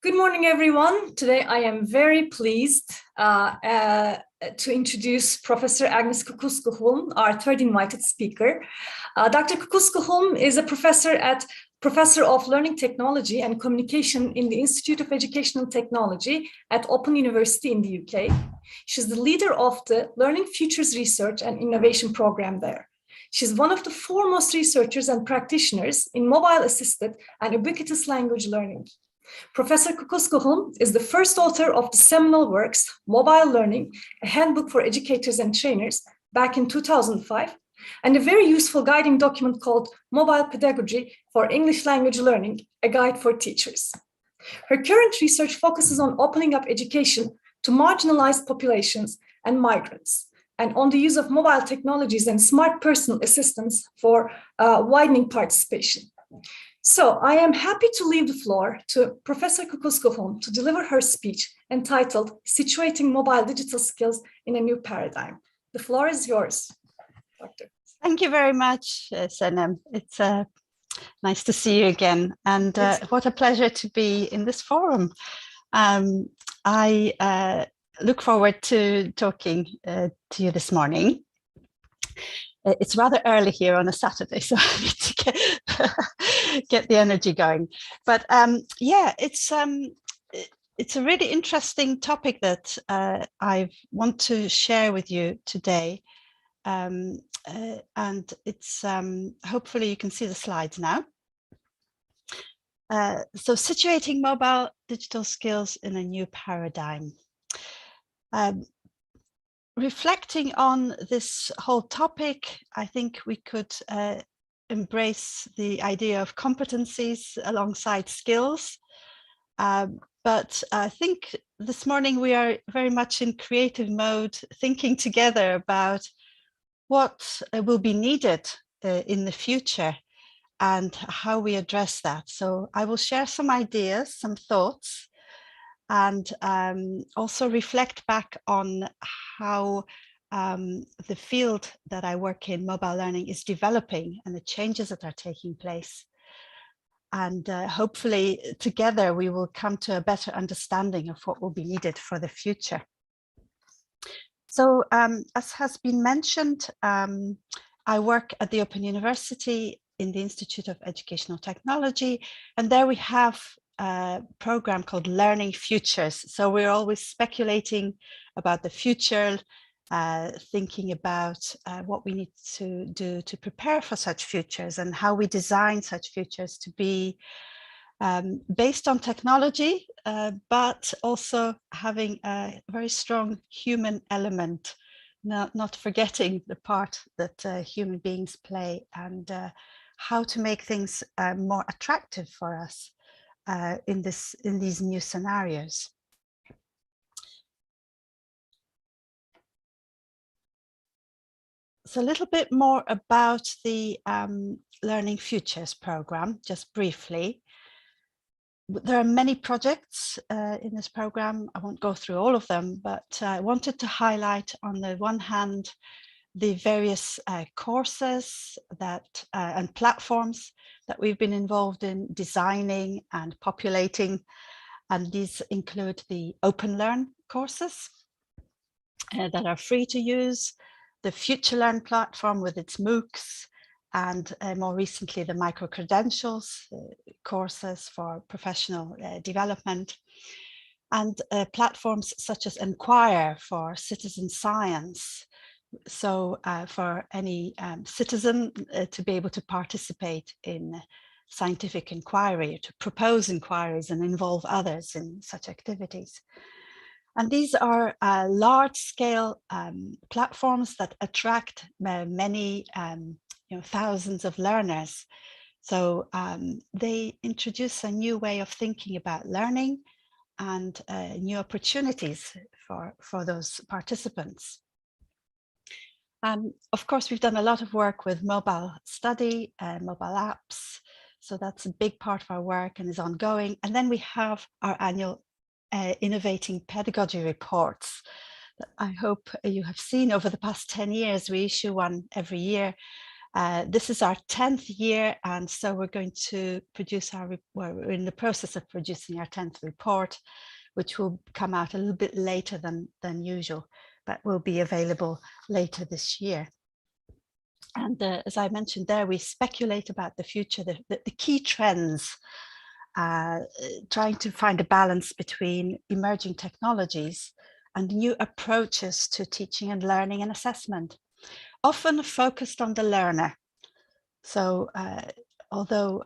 Good morning, everyone. Today I am very pleased to introduce Professor Agnes Kukulska-Hulme, our third invited speaker. Dr. Kukulska-Hulme is a professor of Learning Technology and Communication in the Institute of Educational Technology at Open University in the UK. She's the leader of the Learning Futures Research and Innovation Program there. She's one of the foremost researchers and practitioners in mobile-assisted and ubiquitous language learning. Professor Kukulska-Hulme is the first author of the seminal works, Mobile Learning, a handbook for educators and trainers, back in 2005, and a very useful guiding document called Mobile Pedagogy for English Language Learning, a guide for teachers. Her current research focuses on opening up education to marginalized populations and migrants, and on the use of mobile technologies and smart personal assistants for widening participation. So I am happy to leave the floor to Professor Kukulska-Hulme to deliver her speech entitled Situating Mobile Digital Skills in a New Paradigm. The floor is yours, Doctor. Thank you very much, Senem. It's nice to see you again, and what a pleasure to be in this forum. I look forward to talking to you this morning. It's rather early here on a Saturday, so I need to get the energy going. But yeah, it's a really interesting topic that I want to share with you today. And it's hopefully you can see the slides now. So situating mobile digital skills in a new paradigm. Reflecting on this whole topic, I think we could embrace the idea of competencies alongside skills. But I think this morning we are very much in creative mode, thinking together about what will be needed in the future and how we address that. So I will share some ideas, some thoughts, and also reflect back on how the field that I work in, mobile learning, is developing and the changes that are taking place. And hopefully together we will come to a better understanding of what will be needed for the future. So as has been mentioned, I work at the Open University in the Institute of Educational Technology, and there we have a program called Learning Futures. So we're always speculating about the future, thinking about what we need to do to prepare for such futures and how we design such futures to be based on technology, but also having a very strong human element, not forgetting the part that human beings play, and how to make things more attractive for us in these new scenarios. So a little bit more about the Learning Futures program, just briefly. There are many projects in this program. I won't go through all of them, but I wanted to highlight on the one hand the various courses that and platforms that we've been involved in designing and populating, and these include the Open Learn courses that are free to use, the Future Learn platform with its MOOCs, and more recently the micro-credentials courses for professional development, and platforms such as Enquire for citizen science. So for any citizen to be able to participate in scientific inquiry, to propose inquiries and involve others in such activities. And these are large-scale platforms that attract many thousands of learners. So they introduce a new way of thinking about learning and new opportunities for those participants. Of course, we've done a lot of work with mobile study, mobile apps. So that's a big part of our work and is ongoing. And then we have our annual Innovating Pedagogy reports that I hope you have seen over the past 10 years. We issue one every year. This is our 10th year, and so we're going to produce we're in the process of producing our 10th report, which will come out a little bit later than usual, but will be available later this year. And as I mentioned there, we speculate about the future, the key trends, trying to find a balance between emerging technologies and new approaches to teaching and learning and assessment, often focused on the learner. So although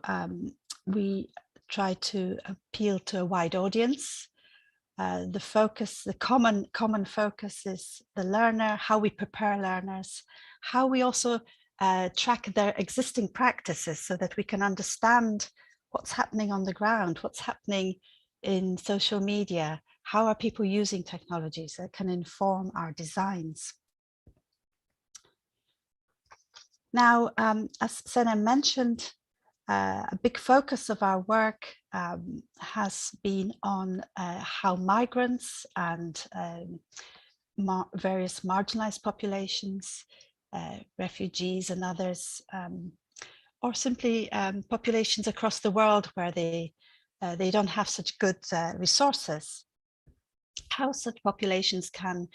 we try to appeal to a wide audience, the common focus is the learner, how we prepare learners, how we also track their existing practices so that we can understand what's happening on the ground, what's happening in social media, how are people using technologies that can inform our designs. Now, as Sena mentioned, a big focus of our work has been on how migrants and various marginalized populations, refugees and others, or simply populations across the world where they don't have such good resources, how such populations can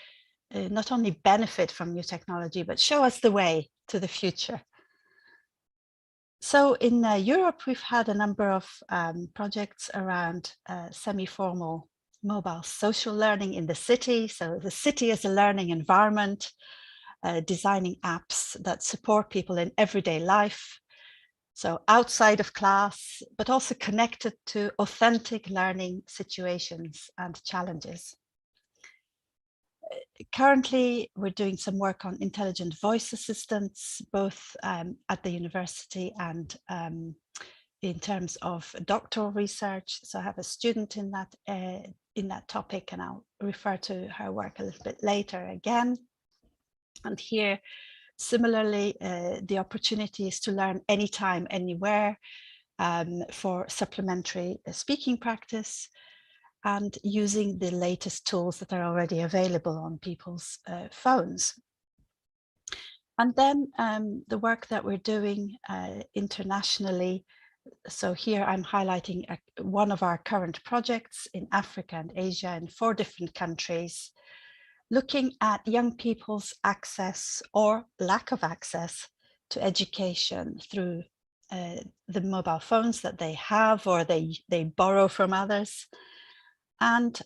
not only benefit from new technology, but show us the way to the future. So in Europe, we've had a number of projects around semi-formal mobile social learning in the city. So the city as a learning environment, designing apps that support people in everyday life. So outside of class, but also connected to authentic learning situations and challenges. Currently, we're doing some work on intelligent voice assistants, both at the university and in terms of doctoral research. So I have a student in that topic, and I'll refer to her work a little bit later again. And here, similarly, the opportunity is to learn anytime, anywhere for supplementary speaking practice, and using the latest tools that are already available on people's phones. And then the work that we're doing internationally. So here I'm highlighting one of our current projects in Africa and Asia in 4 different countries, looking at young people's access or lack of access to education through the mobile phones that they have or they borrow from others, and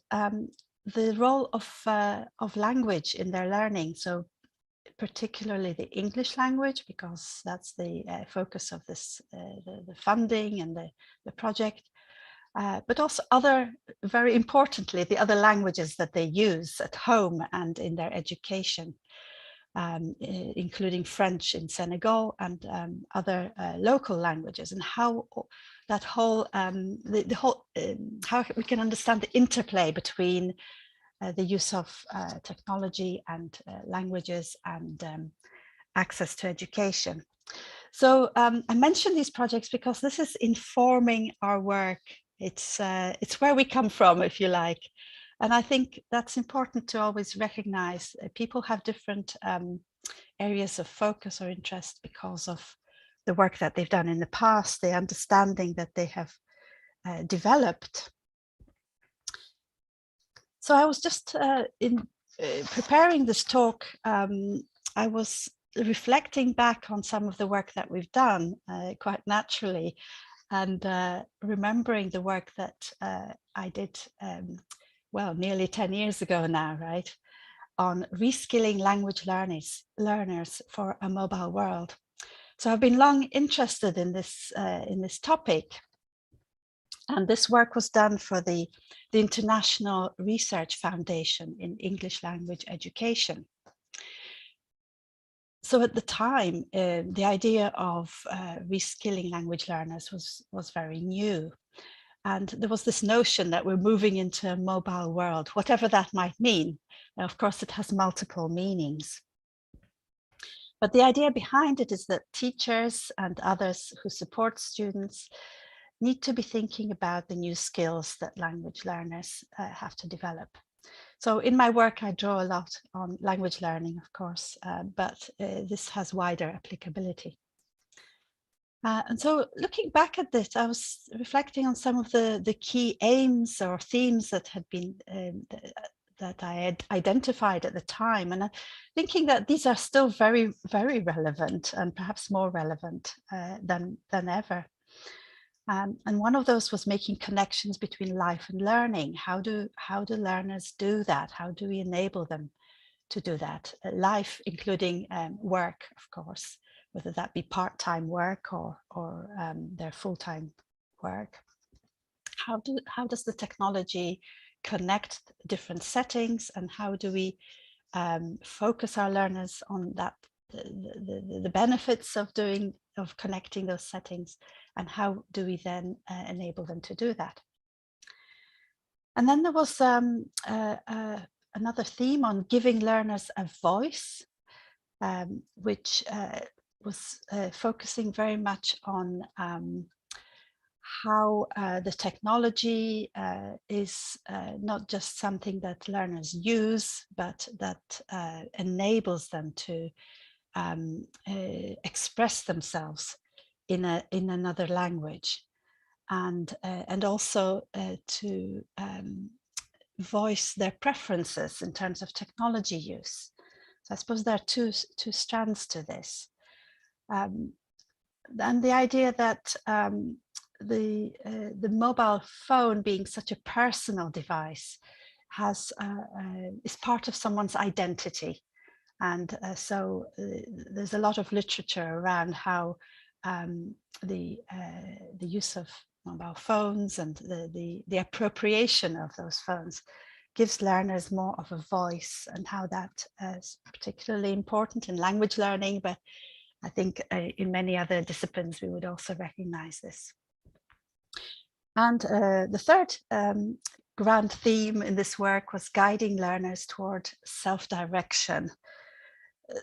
the role of language in their learning. So particularly the English language, because that's the focus of this, the funding and the project, but also very importantly, the other languages that they use at home and in their education, including French in Senegal and other local languages, and how that whole, how we can understand the interplay between the use of technology and languages and access to education. So I mention these projects because this is informing our work. It's where we come from, if you like. And I think that's important to always recognize. People have different areas of focus or interest because of the work that they've done in the past, the understanding that they have developed. So I was just in preparing this talk, I was reflecting back on some of the work that we've done quite naturally, and remembering the work that I did, well, nearly 10 years ago now, right, on reskilling language learners for a mobile world. So I've been long interested in this topic. And this work was done for the International Research Foundation in English Language Education. So at the time, the idea of reskilling language learners was very new. And there was this notion that we're moving into a mobile world, whatever that might mean. Now, of course, it has multiple meanings. But the idea behind it is that teachers and others who support students need to be thinking about the new skills that language learners have to develop. So in my work, I draw a lot on language learning, of course, but this has wider applicability. And so looking back at this, I was reflecting on some of the key aims or themes that had been that I had identified at the time, and thinking that these are still very, very relevant, and perhaps more relevant than ever. And one of those was making connections between life and learning. How do learners do that? How do we enable them to do that? Life, including work, of course, whether that be part-time work or their full-time work. How does the technology connect different settings, and how do we focus our learners on that, the benefits of connecting those settings, and how do we then enable them to do that? And then there was another theme on giving learners a voice, which was focusing very much on how the technology is not just something that learners use, but that enables them to express themselves in another language, and also to voice their preferences in terms of technology use. So I suppose there are two strands to this. And the idea that the mobile phone, being such a personal device, is part of someone's identity. And so there's a lot of literature around how the use of mobile phones and the appropriation of those phones gives learners more of a voice, and how that is particularly important in language learning, but I think in many other disciplines we would also recognize this. And the third grand theme in this work was guiding learners toward self-direction.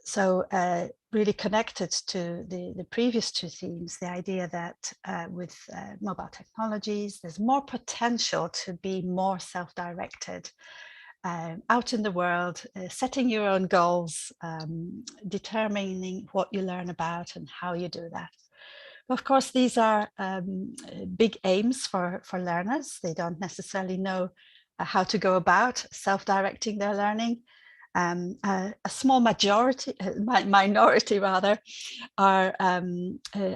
So really connected to the previous two themes, the idea that with mobile technologies, there's more potential to be more self-directed, out in the world, setting your own goals, determining what you learn about and how you do that. Of course, these are big aims for learners. They don't necessarily know how to go about self-directing their learning. A small minority rather, are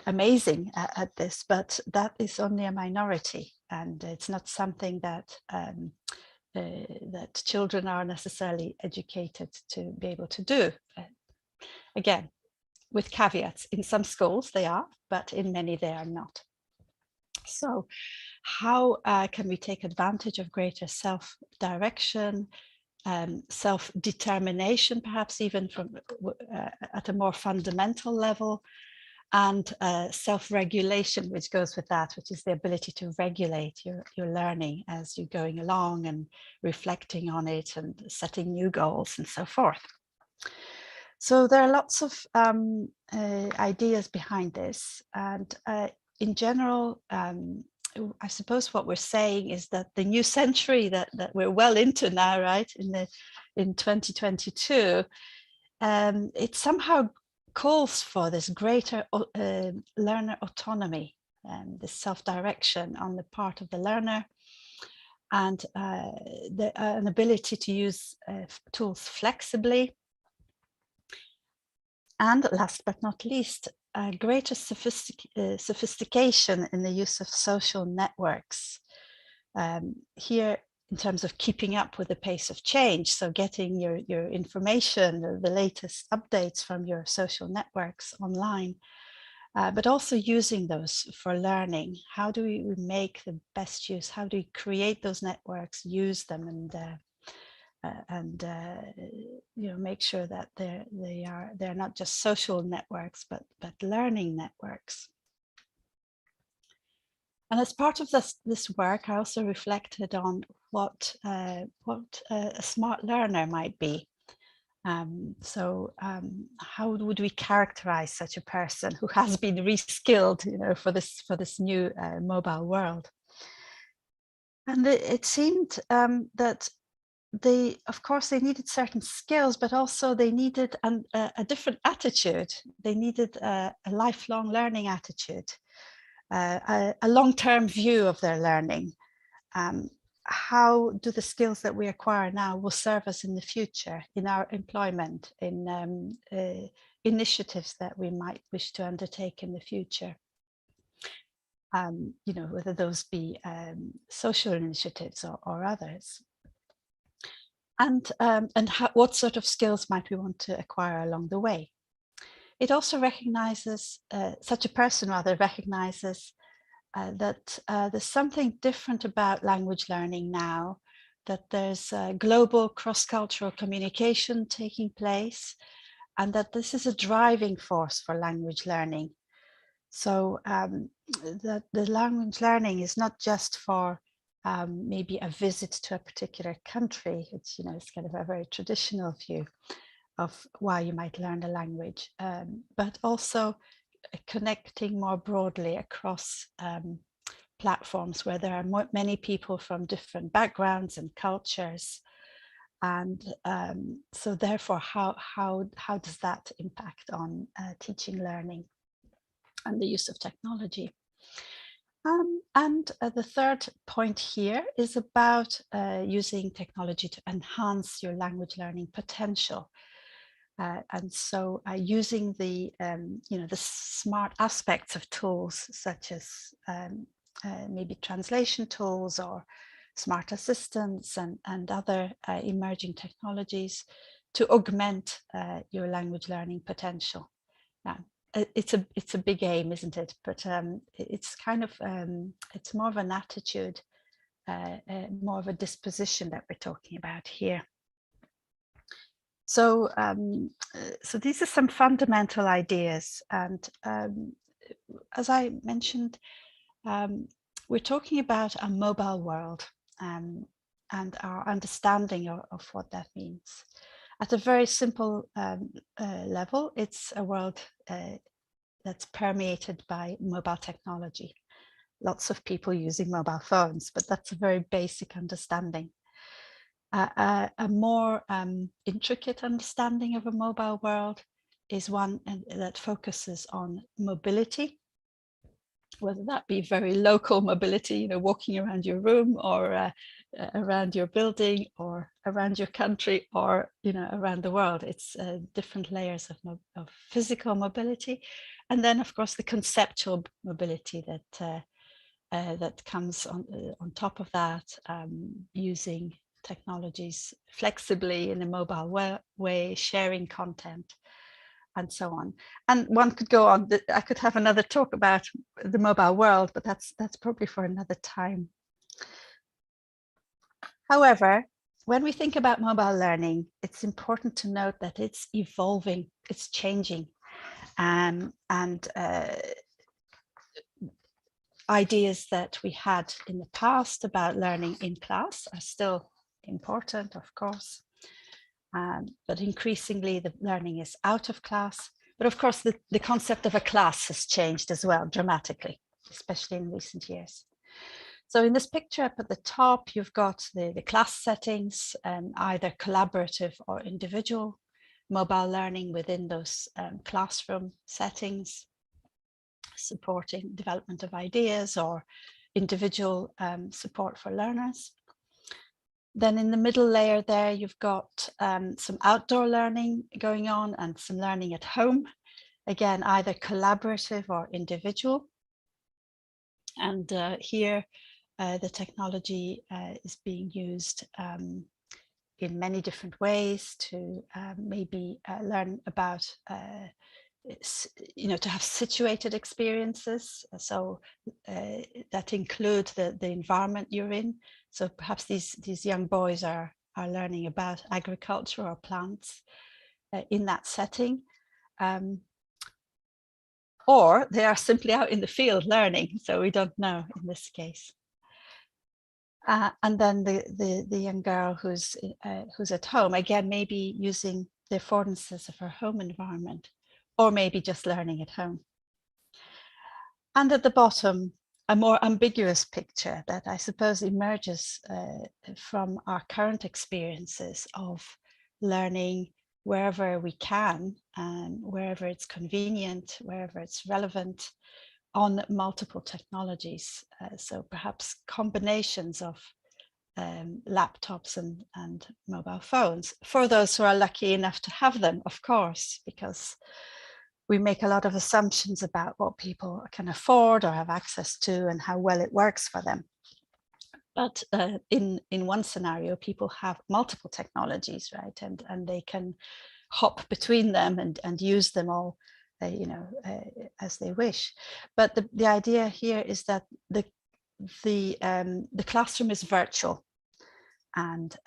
amazing at this, but that is only a minority, and it's not something that that children are necessarily educated to be able to do. Again, with caveats, in some schools they are, but in many they are not. So how can we take advantage of greater self-direction, self-determination, perhaps even from at a more fundamental level, and self-regulation, which goes with that, which is the ability to regulate your learning as you're going along and reflecting on it and setting new goals and so forth. So there are lots of ideas behind this, and in general, I suppose what we're saying is that the new century that we're well into now, right, in 2022, it somehow calls for this greater learner autonomy and this self-direction on the part of the learner, and an ability to use tools flexibly. And last but not least, greater sophistication in the use of social networks. Here, in terms of keeping up with the pace of change, so getting your information, the latest updates from your social networks online, but also using those for learning. How do we make the best use? How do we create those networks, use them, and you know, make sure that they're not just social networks, but learning networks. And as part of this work, I also reflected on what a smart learner might be. How would we characterize such a person who has been reskilled, you know, for this new mobile world? And it seemed that of course, they needed certain skills, but also they needed a different attitude. They needed a lifelong learning attitude, a long-term view of their learning. How do the skills that we acquire now will serve us in the future, in our employment, in initiatives that we might wish to undertake in the future? You know, whether those be social initiatives or others. And what sort of skills might we want to acquire along the way? It also recognizes, such a person rather recognizes that there's something different about language learning now, that there's global cross-cultural communication taking place, and that this is a driving force for language learning. So the language learning is not just for maybe a visit to a particular country. It's, you know, it's kind of a very traditional view of why you might learn a language, but also connecting more broadly across platforms where there are many people from different backgrounds and cultures. And so therefore, how does that impact on teaching, learning, and the use of technology? And the third point here is about using technology to enhance your language learning potential. And so using the, you know, the smart aspects of tools such as maybe translation tools or smart assistants and other emerging technologies to augment your language learning potential. Now, it's a big aim, isn't it? But it's kind of, it's more of an attitude, more of a disposition that we're talking about here. So, so these are some fundamental ideas. And as I mentioned, we're talking about a mobile world and our understanding of what that means. At a very simple level, it's a world that's permeated by mobile technology. Lots of people using mobile phones, but that's a very basic understanding. A more intricate understanding of a mobile world is one that focuses on mobility, whether that be very local mobility, you know, walking around your room or around your building or around your country or, you know, around the world. It's different layers of physical mobility. And then, of course, the conceptual mobility that that comes on top of that, using technologies flexibly in a mobile way, sharing content, and so on. And one could go on. I could have another talk about the mobile world, but that's probably for another time. However, when we think about mobile learning, it's important to note that it's evolving, it's changing, and ideas that we had in the past about learning in class are still important, of course, but increasingly the learning is out of class. But of course, the concept of a class has changed as well dramatically, especially in recent years. So in this picture up at the top, you've got the class settings, either collaborative or individual mobile learning within those classroom settings, supporting development of ideas or individual support for learners. Then in the middle layer there, you've got some outdoor learning going on and some learning at home. Again, either collaborative or individual. And here, the technology is being used in many different ways to maybe learn about you know, to have situated experiences, so that include the environment you're in. So perhaps these young boys are learning about agriculture or plants in that setting, or they are simply out in the field learning. So we don't know in this case. And then the young girl who's at home, again, maybe using the affordances of her home environment, or maybe just learning at home. And at the bottom, a more ambiguous picture that I suppose emerges from our current experiences of learning wherever we can and wherever it's convenient, wherever it's relevant, on multiple technologies. So perhaps combinations of laptops and mobile phones, for those who are lucky enough to have them, of course, because we make a lot of assumptions about what people can afford or have access to and how well it works for them. But in one scenario, people have multiple technologies, right? And they can hop between them and use them all, as they wish. But the idea here is that the classroom is virtual, and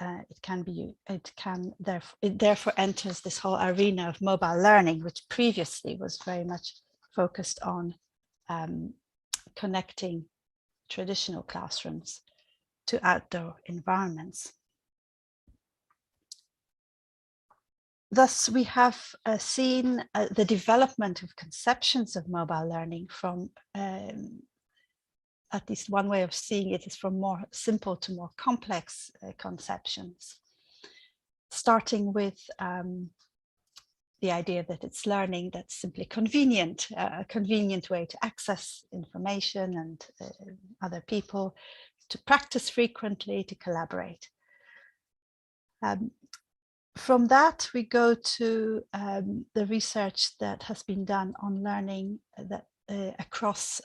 it therefore enters this whole arena of mobile learning, which previously was very much focused on connecting traditional classrooms to outdoor environments. Thus, we have seen the development of conceptions of mobile learning from, at least one way of seeing it is from more simple to more complex conceptions, starting with the idea that it's learning that's simply convenient, a convenient way to access information and other people, to practice frequently, to collaborate. From that, we go to the research that has been done on learning that across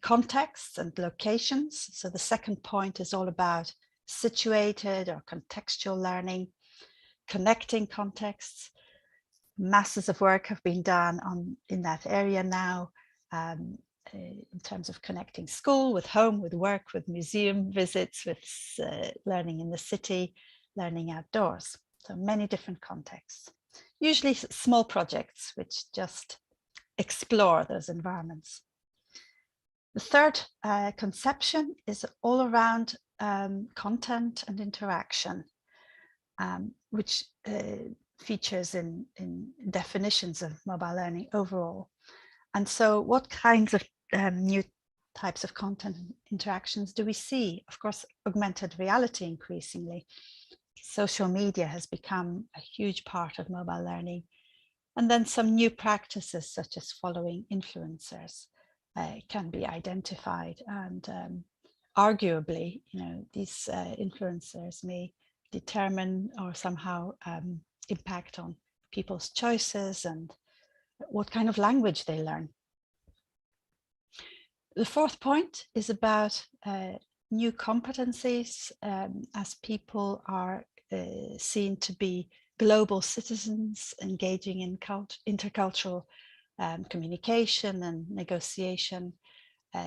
contexts and locations. So the second point is all about situated or contextual learning, connecting contexts. Masses of work have been done in that area now, in terms of connecting school with home, with work, with museum visits, with learning in the city, learning outdoors. So many different contexts, usually small projects which just explore those environments. The third conception is all around content and interaction, which features in definitions of mobile learning overall. And so what kinds of new types of content and interactions do we see? Of course, augmented reality increasingly. Social media has become a huge part of mobile learning. And then some new practices such as following influencers can be identified, and arguably, these influencers may determine or somehow impact on people's choices and what kind of language they learn. The fourth point is about new competencies, as people are seen to be global citizens engaging in intercultural communication and negotiation,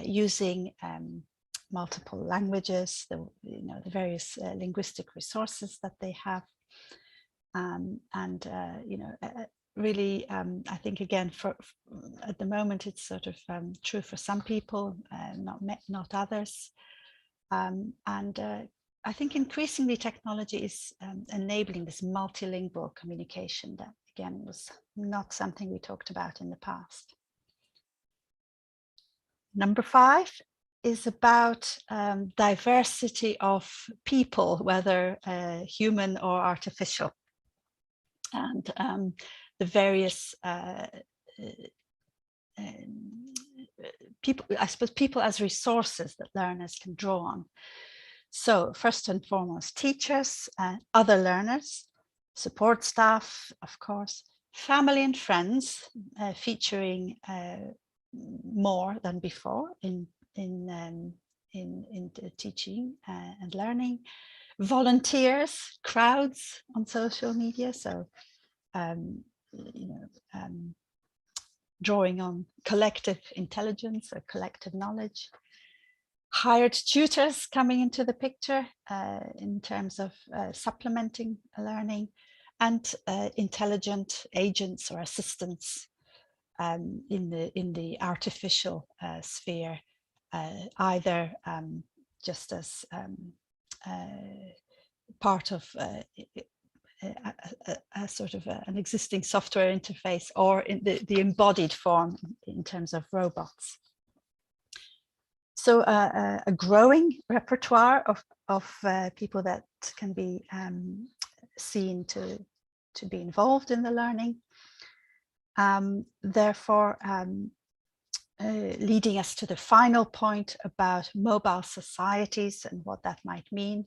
using multiple languages, the various linguistic resources that they have, really, I think again, at the moment it's sort of true for some people, not others, I think increasingly technology is enabling this multilingual communication that, again, was not something we talked about in the past. Number 5 is about diversity of people, whether human or artificial, and the various people, I suppose, people as resources that learners can draw on. So first and foremost, teachers, other learners, support staff, of course, family and friends, featuring more than before in teaching and learning, volunteers, crowds on social media. So, drawing on collective intelligence or collective knowledge. Hired tutors coming into the picture in terms of supplementing learning, and intelligent agents or assistants in the artificial sphere, either just as part of a sort of an existing software interface, or in the embodied form in terms of robots. also a growing repertoire of people that can be seen to be involved in the learning. Therefore, leading us to the final point about mobile societies and what that might mean.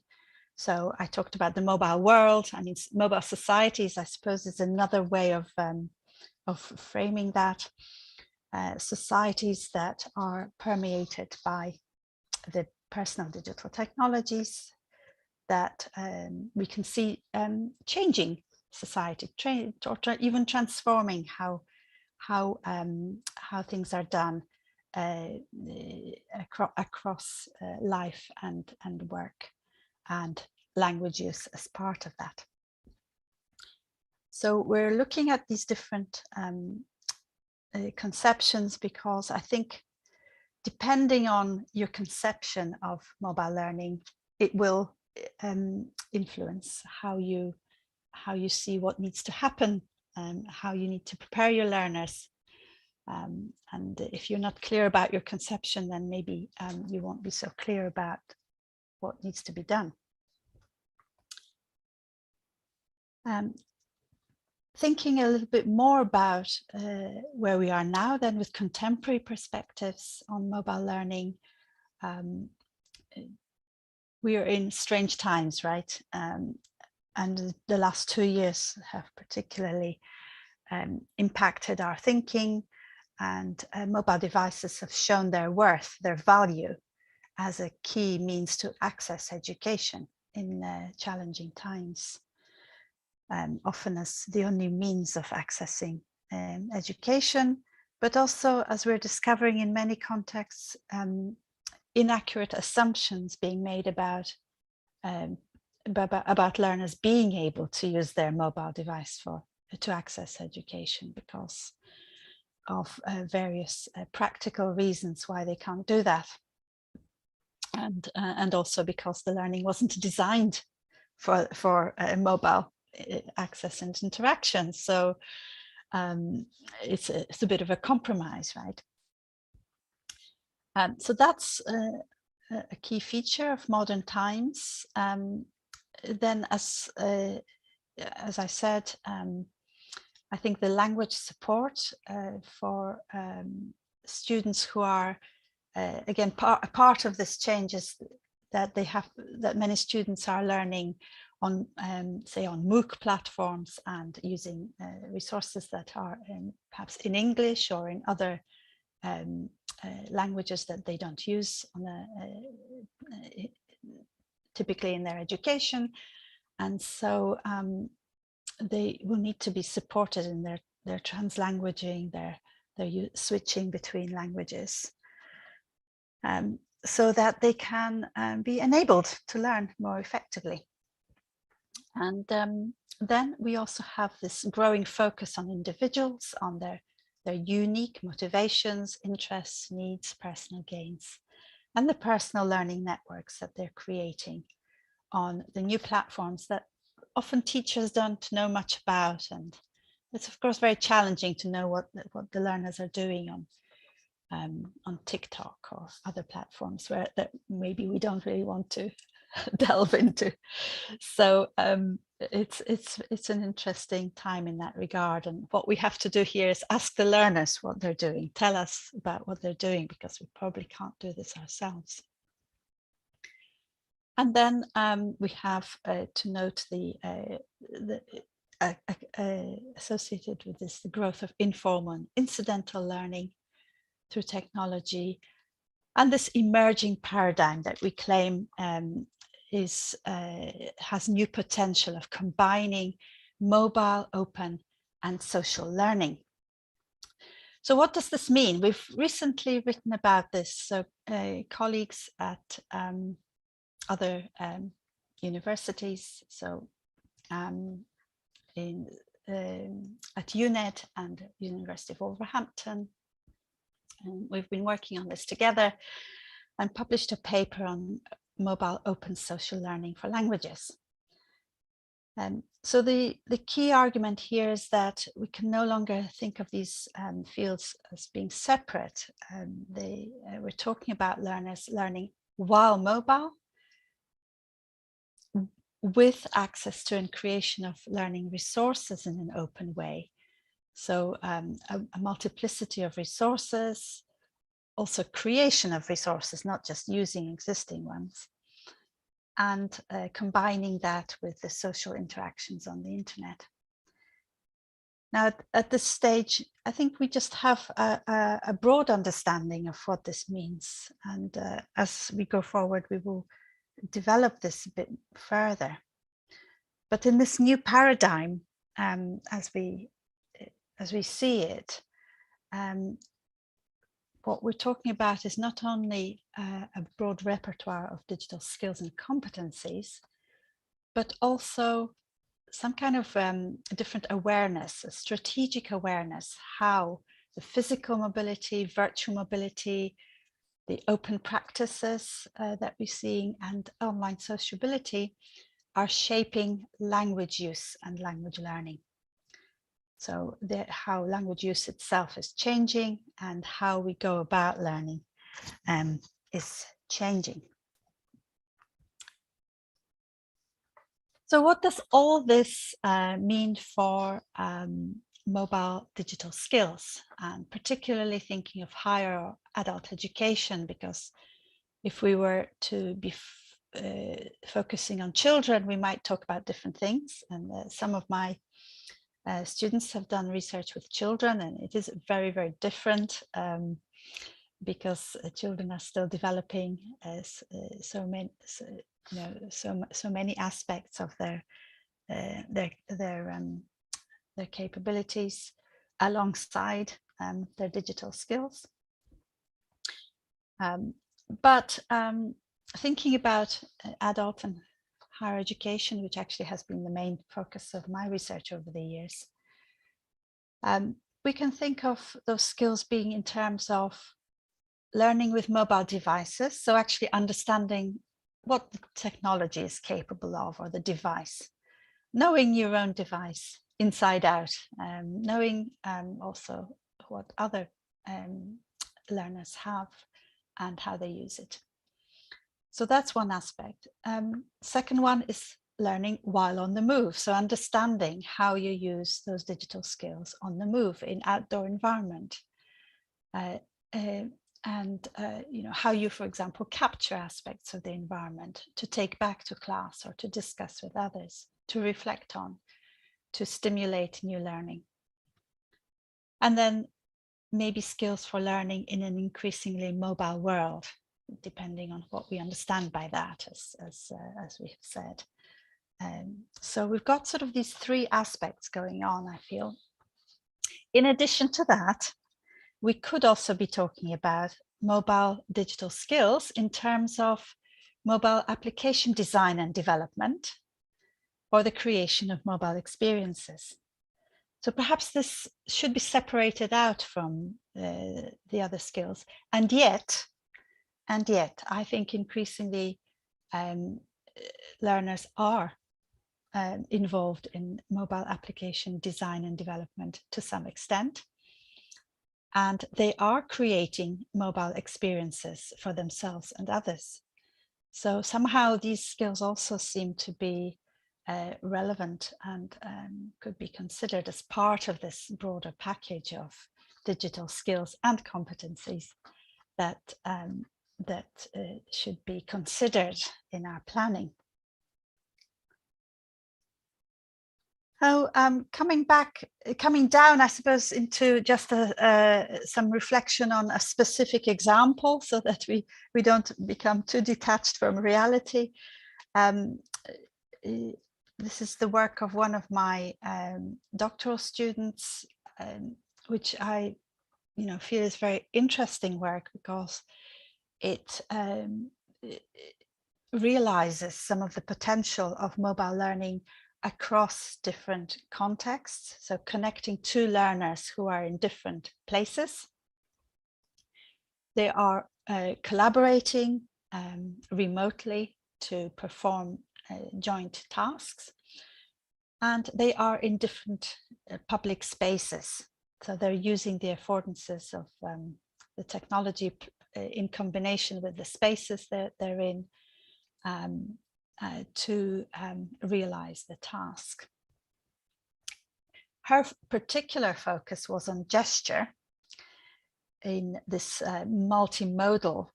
So I talked about the mobile world. I mean, mobile societies, I suppose, is another way of framing that. Societies that are permeated by the personal digital technologies that we can see changing society, or even transforming how things are done across life and work, and language use as part of that. So we're looking at these different conceptions because I think depending on your conception of mobile learning, it will influence how you see what needs to happen, how you need to prepare your learners. And if you're not clear about your conception, then maybe you won't be so clear about what needs to be done. Thinking a little bit more about where we are now then with contemporary perspectives on mobile learning. We are in strange times, right? And the last 2 years have particularly impacted our thinking, and mobile devices have shown their worth, their value as a key means to access education in challenging times. Often as the only means of accessing education, but also, as we're discovering in many contexts, inaccurate assumptions being made about learners being able to use their mobile device to access education because of various practical reasons why they can't do that, and also because the learning wasn't designed for mobile access and interaction. So it's a bit of a compromise, right? So that's a key feature of modern times. Then, as I said, I think the language support for students who are again part of this change is that many students are learning on say on MOOC platforms and using resources that are perhaps in English or in other languages that they don't use typically in their education, and so they will need to be supported in their translanguaging, their switching between languages, so that they can be enabled to learn more effectively. And then we also have this growing focus on individuals, on their unique motivations, interests, needs, personal gains, and the personal learning networks that they're creating on the new platforms that often teachers don't know much about. And it's of course very challenging to know what the learners are doing on TikTok or other platforms that maybe we don't really want to delve into. So it's an interesting time in that regard, and what we have to do here is ask the learners what they're doing, tell us about what they're doing, because we probably can't do this ourselves. And then we have to note associated with this, the growth of informal and incidental learning through technology, and this emerging paradigm that we claim has new potential of combining mobile, open, and social learning. So what does this mean? We've recently written about this. So colleagues at other universities, so at UNED and University of Wolverhampton, we've been working on this together and published a paper on mobile open social learning for languages. So the key argument here is that we can no longer think of these fields as being separate. We're talking about learners learning while mobile, with access to and creation of learning resources in an open way. So a multiplicity of resources, also creation of resources, not just using existing ones, and combining that with the social interactions on the internet. Now, at this stage, I think we just have a broad understanding of what this means. And as we go forward, we will develop this a bit further. But in this new paradigm, as we see it, what we're talking about is not only a broad repertoire of digital skills and competencies, but also some kind of different awareness, a strategic awareness, how the physical mobility, virtual mobility, the open practices that we're seeing, and online sociability are shaping language use and language learning. So how language use itself is changing and how we go about learning is changing. So what does all this mean for mobile digital skills, and particularly thinking of higher adult education? Because if we were to be focusing on children, we might talk about different things. And some of my students have done research with children, and it is very, very different because children are still developing so many aspects of their capabilities alongside their digital skills. But thinking about adult and higher education, which actually has been the main focus of my research over the years, we can think of those skills being in terms of learning with mobile devices. So actually understanding what the technology is capable of, or the device, knowing your own device inside out, knowing also what other learners have and how they use it. So that's one aspect. Second one is learning while on the move. So understanding how you use those digital skills on the move in outdoor environment. How you, for example, capture aspects of the environment to take back to class or to discuss with others, to reflect on, to stimulate new learning. And then maybe skills for learning in an increasingly mobile world, depending on what we understand by that, as we have said. So we've got sort of these three aspects going on, I feel. In addition to that, we could also be talking about mobile digital skills in terms of mobile application design and development, or the creation of mobile experiences. So perhaps this should be separated out from the other skills. And yet, I think increasingly learners are involved in mobile application design and development to some extent. And they are creating mobile experiences for themselves and others. So somehow these skills also seem to be relevant and could be considered as part of this broader package of digital skills and competencies that should be considered in our planning. So coming down, I suppose, into just some reflection on a specific example, so that we don't become too detached from reality. This is the work of one of my doctoral students, which I feel is very interesting work, because it realizes some of the potential of mobile learning across different contexts. So connecting two learners who are in different places. They are collaborating remotely to perform joint tasks. and they are in different public spaces. So they're using the affordances of the technology in combination with the spaces that they're in to realize the task. Her particular focus was on gesture in this multimodal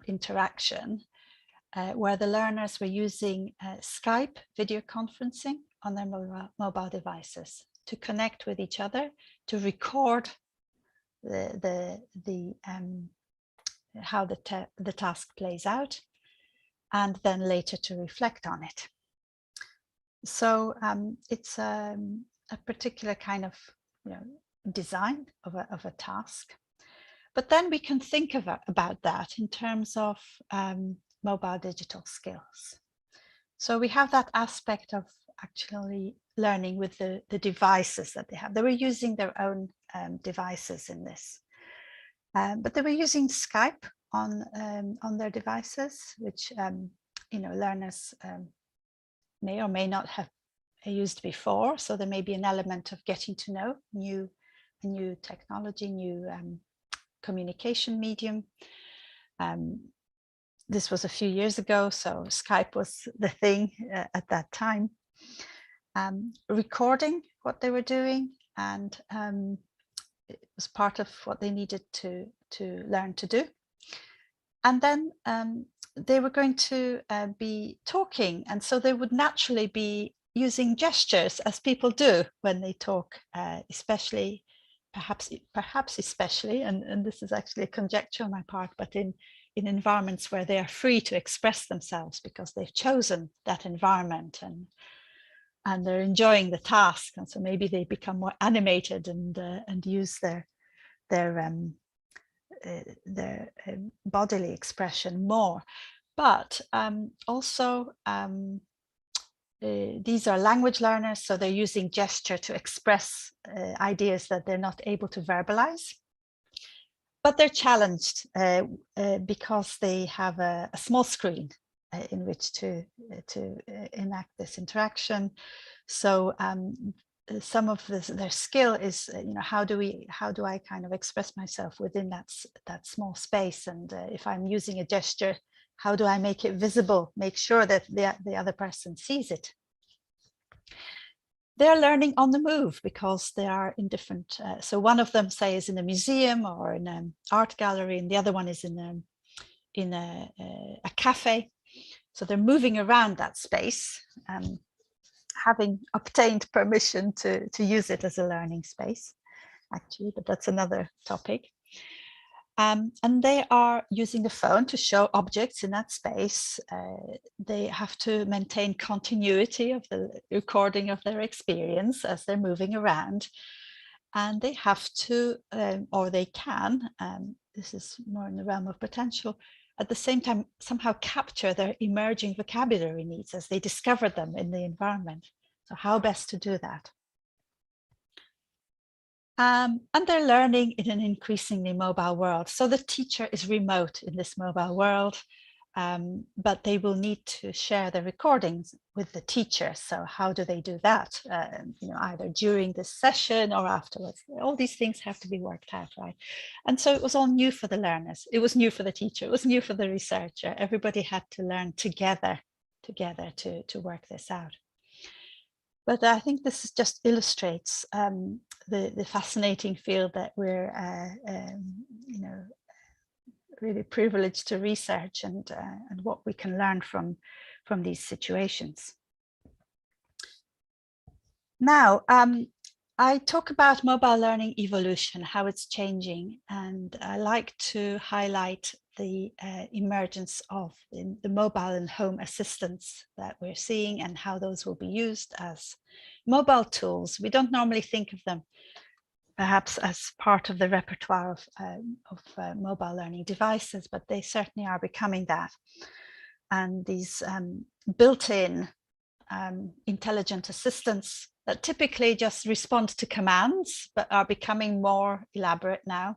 interaction, where the learners were using Skype video conferencing on their mobile devices to connect with each other, to record how the task plays out, and then later to reflect on it. So it's a particular kind of design of a task. But then we can think about that in terms of mobile digital skills. So we have that aspect of actually learning with the devices that they have. They were using their own devices in this, but they were using Skype on their devices, which learners may or may not have used before. So there may be an element of getting to know new technology, new communication medium. This was a few years ago, so Skype was the thing at that time. Recording what they were doing, and it was part of what they needed to learn to do. And then they were going to be talking, and so they would naturally be using gestures, as people do when they talk, especially, perhaps especially, and this is actually a conjecture on my part, but in environments where they are free to express themselves because they've chosen that environment and they're enjoying the task, and so maybe they become more animated and use their bodily expression more. But also these are language learners, so they're using gesture to express ideas that they're not able to verbalize. But they're challenged because they have a small screen in which to enact this interaction. So some of their skill is, how do I kind of express myself within that small space, and if I'm using a gesture, how do I make it visible, make sure that the other person sees it? They're learning on the move because they are in different, so one of them, say, is in a museum or in an art gallery, and the other one is in a cafe. So they're moving around that space, having obtained permission to use it as a learning space, actually, but that's another topic. And they are using the phone to show objects in that space. They have to maintain continuity of the recording of their experience as they're moving around. And they have to, or they can, this is more in the realm of potential, at the same time somehow capture their emerging vocabulary needs as they discover them in the environment. So how best to do that? And they're learning in an increasingly mobile world. So the teacher is remote in this mobile world, but they will need to share the recordings with the teacher. So how do they do that? Either during this session or afterwards. All these things have to be worked out, right? And so it was all new for the learners. It was new for the teacher. It was new for the researcher. Everybody had to learn together to work this out. But I think this just illustrates the fascinating field that we're, really privileged to research, and what we can learn from these situations. Now, I talk about mobile learning evolution, how it's changing, and I like to highlight the emergence of the mobile and home assistants that we're seeing, and how those will be used as mobile tools. We don't normally think of them perhaps as part of the repertoire of mobile learning devices, but they certainly are becoming that. And these built-in intelligent assistants that typically just respond to commands, but are becoming more elaborate now,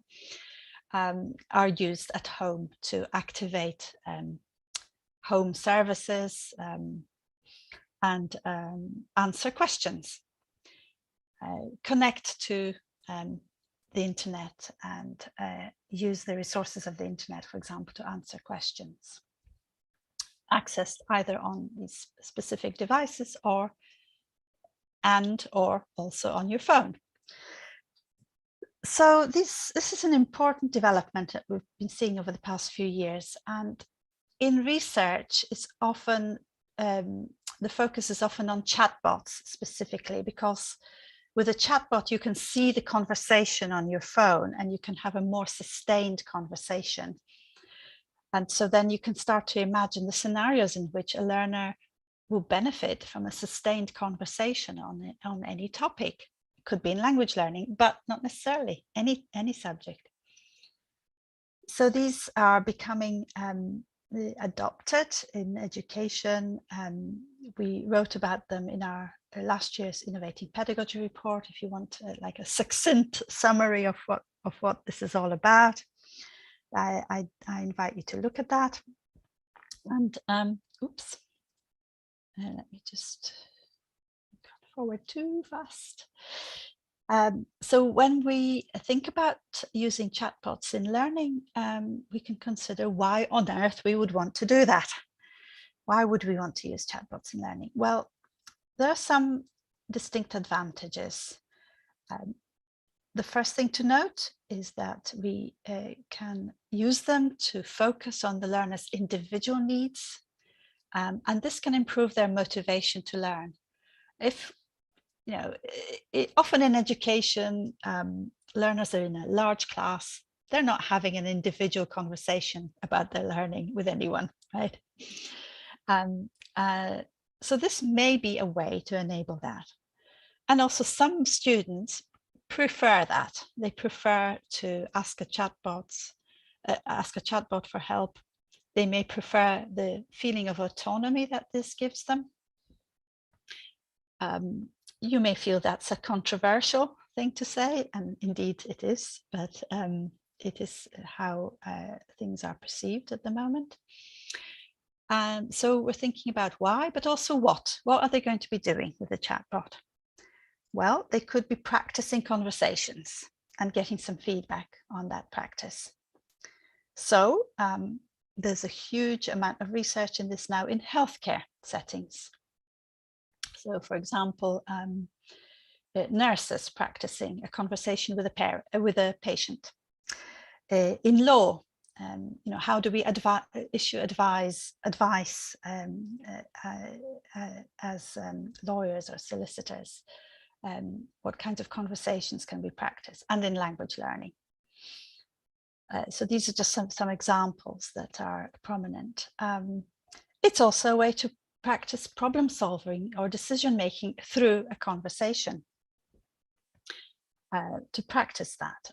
are used at home to activate home services, and answer questions, connect to the internet and use the resources of the internet, for example, to answer questions, accessed either on these specific devices or also on your phone. So this is an important development that we've been seeing over the past few years, and in research it's often the focus is often on chatbots specifically, because with a chatbot you can see the conversation on your phone and you can have a more sustained conversation. And so then you can start to imagine the scenarios in which a learner will benefit from a sustained conversation on any topic. It could be in language learning, but not necessarily any subject. So these are becoming adopted in education. We wrote about them in our last year's Innovating Pedagogy report. If you want like a succinct summary of what this is all about, I invite you to look at that. And oops, let me just go forward too fast. So when we think about using chatbots in learning, we can consider why on earth we would want to do that. Why would we want to use chatbots in learning? Well, there are some distinct advantages. The first thing to note is that we can use them to focus on the learner's individual needs, and this can improve their motivation to learn. If you know, often in education, learners are in a large class, they're not having an individual conversation about their learning with anyone, right? So this may be a way to enable that. And also some students prefer that. They prefer to ask a chatbot for help. They may prefer the feeling of autonomy that this gives them. You may feel that's a controversial thing to say, and indeed it is, but it is how things are perceived at the moment. So we're thinking about why, but also what. What are they going to be doing with the chatbot? Well, they could be practicing conversations and getting some feedback on that practice. So there's a huge amount of research in this now in healthcare settings. So for example, nurses practicing a conversation with a patient. In law, how do we issue advice as lawyers or solicitors? What kinds of conversations can be practiced? And in language learning. So these are just some examples that are prominent. It's also a way to practice problem solving or decision making through a conversation. To practice that,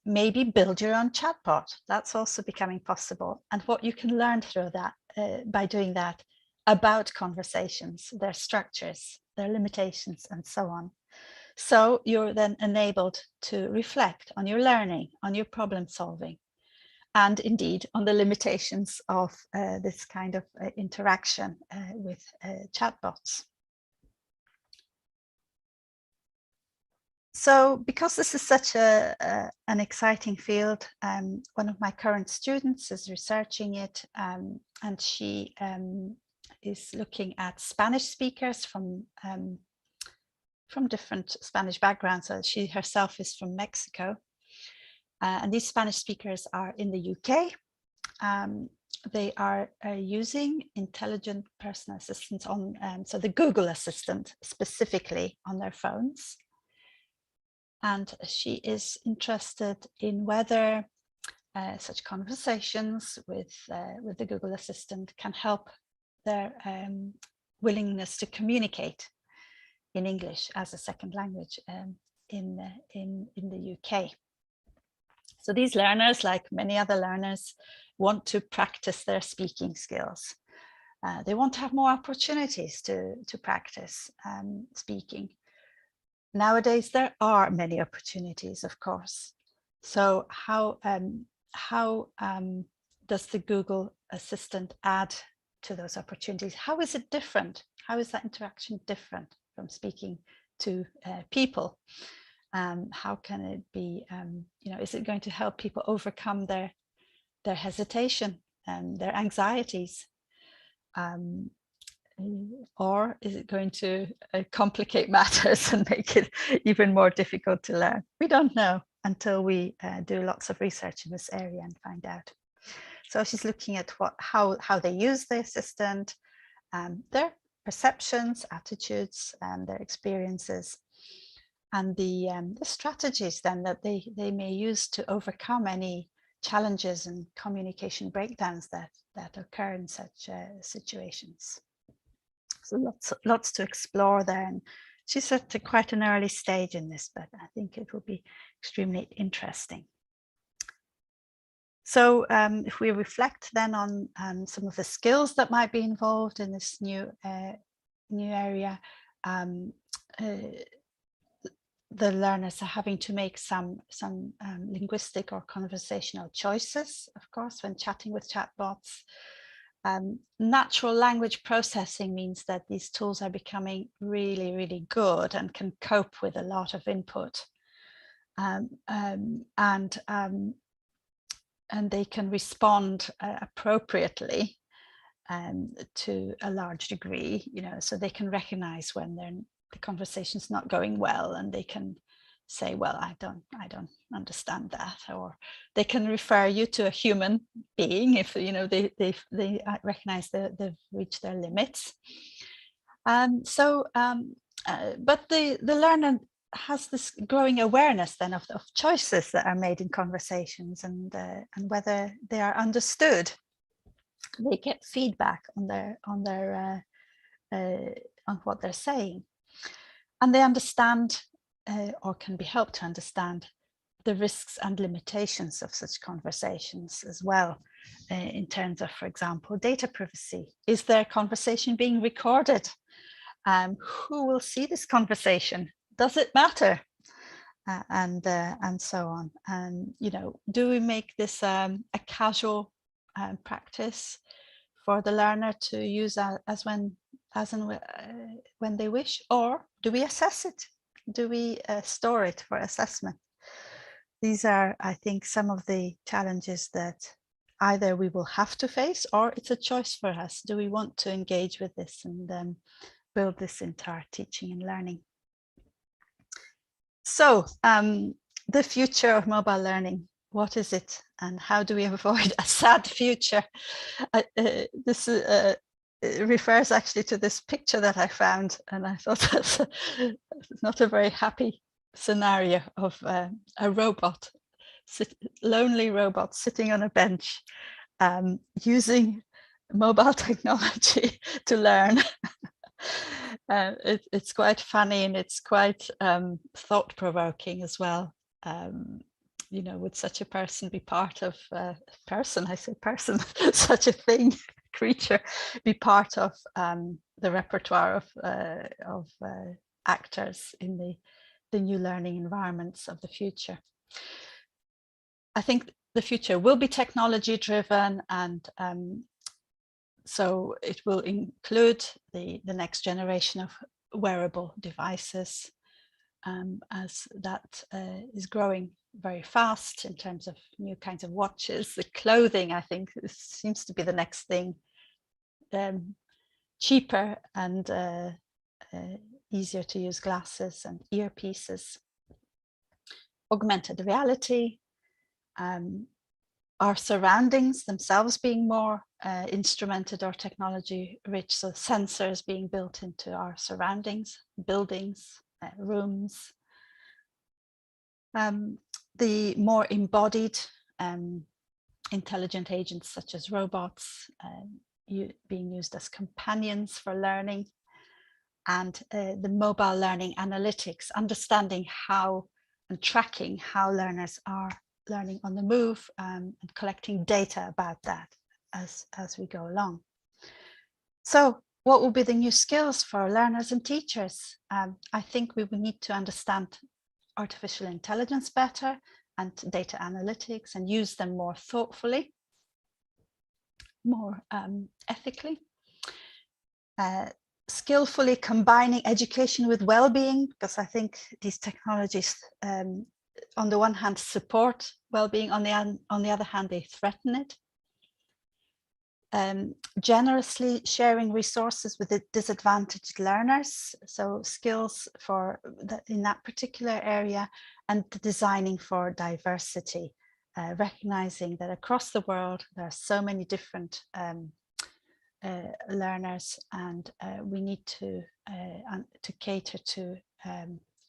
maybe build your own chatbot. That's also becoming possible. And what you can learn through that by doing that about conversations, their structures, their limitations, and so on. So you're then enabled to reflect on your learning, on your problem solving, and indeed on the limitations of this kind of interaction with chatbots. So because this is such an exciting field, one of my current students is researching it, and she is looking at Spanish speakers from different Spanish backgrounds. So she herself is from Mexico, and these Spanish speakers are in the UK. They are using intelligent personal assistants on, so the Google Assistant specifically on their phones. And she is interested in whether such conversations with the Google Assistant can help their willingness to communicate in English as a second language in the UK. So these learners, like many other learners, want to practice their speaking skills. They want to have more opportunities to practice speaking. Nowadays, there are many opportunities, of course. So how does the Google Assistant add to those opportunities? How is it different? how is that interaction different from speaking to people? How can it be, is it going to help people overcome their hesitation and their anxieties? Or is it going to complicate matters and make it even more difficult to learn? We don't know until we do lots of research in this area and find out. So she's looking at how they use the assistant, their perceptions, attitudes, and their experiences, and the strategies then that they may use to overcome any challenges and communication breakdowns that occur in such situations. So lots to explore there, and she's at quite an early stage in this, but I think it will be extremely interesting. So if we reflect then on some of the skills that might be involved in this new area, the learners are having to make some linguistic or conversational choices, of course, when chatting with chatbots. Natural language processing means that these tools are becoming really, really good and can cope with a lot of input. And they can respond appropriately to a large degree, so they can recognize when the conversation's not going well, and they can say, well, I don't understand that, or they can refer you to a human being if they recognize they've reached their limits. But the learner has this growing awareness then of choices that are made in conversations, and whether they are understood. They get feedback on what they're saying, and they understand or can be helped to understand the risks and limitations of such conversations as well, in terms of, for example, data privacy. Is their conversation being recorded? Who will see this conversation? Does it matter? And so on. And do we make this a casual practice for the learner to use as and when they wish, or do we assess it? Do we store it for assessment? These are, I think, some of the challenges that either we will have to face, or it's a choice for us. Do we want to engage with this and build this into our teaching and learning? So the future of mobile learning, what is it, and how do we avoid a sad future? This refers actually to this picture that I found, and I thought that's not a very happy scenario of a robot, lonely robot sitting on a bench, using mobile technology to learn. It's quite funny, and it's quite thought-provoking as well. Would such a person be part of such a thing, creature, be part of the repertoire of actors in the new learning environments of the future? I think the future will be technology driven, and so it will include the next generation of wearable devices, as that is growing very fast in terms of new kinds of watches. The clothing, I think, seems to be the next thing, cheaper and easier to use glasses and earpieces. Augmented reality, our surroundings themselves being more instrumented or technology rich, so sensors being built into our surroundings, buildings, rooms. The more embodied intelligent agents such as robots being used as companions for learning, and the mobile learning analytics, understanding how and tracking how learners are learning on the move, and collecting data about that as we go along. So what will be the new skills for learners and teachers? I think we will need to understand artificial intelligence better and data analytics, and use them more thoughtfully, more ethically. skillfully combining education with well-being, because I think these technologies, on the one hand, support well-being, on the other hand, they threaten it. Generously sharing resources with the disadvantaged learners, so skills for in that particular area, and designing for diversity, recognizing that across the world there are so many different learners, and we need to cater to